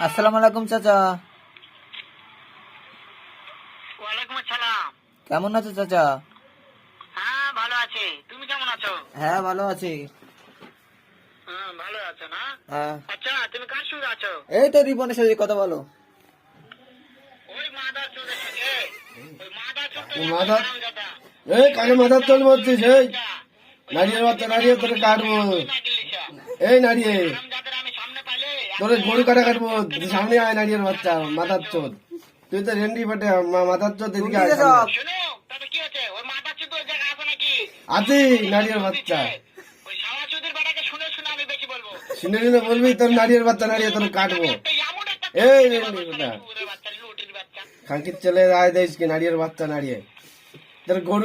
আসসালামু আলাইকুম চাচা। ওয়ালাইকুম আসসালাম। কেমন আছো চাচা? হ্যাঁ ভালো আছি, তুমি কেমন আছো? হ্যাঁ ভালো আছি। হ্যাঁ ভালো আছো না? হ্যাঁ আচ্ছা তুমি কার সঙ্গে আছো? এই তো রিপনের সাথে কথা বলো। ওই মাদার চোদের সঙ্গে। ওই মাদার চোদটা ও একটা মাদার? হারামজাদা। এই কাকে মাথার চল বলছিস? এই নারিয়ের বাচ্চা, নারিয়ে তোরে কাটবো। তুই না গেলিসা। এই নারিয়ে হারামজাদার আমি সামনে পাইলে তোরে গরু কাটা কাটবো। তুই সামনে আয় নারিয়ের বাচ্চা, মাথার চোদ। তুই তো রেন্ডি পেটে মাথার চোদ, এদিকে আয় শুনতেছো সামনে। শোনো, তাতে কি হচ্ছে? ওই মাদার চোদ ওই জায়গায় আছে নাকি? আছি নারিয়ের বাচ্চা। ওই শালা চোদের বেটাকে শুনে শুনে আমি বেশি বলবো। শুনে শুনে বলবি তোর নারিয়ের বাচ্চা, নারিয়ে তোরে কাটবো। একটা এমন একটা এই চোদ রেন্ডি বাবা, বেটা, চোরের বাচ্চা, লুটির বাচ্চা। খানকির ছেলে আয় দেশ কি নারিয়ের বাচ্চা, নারিয়ে তোর গরু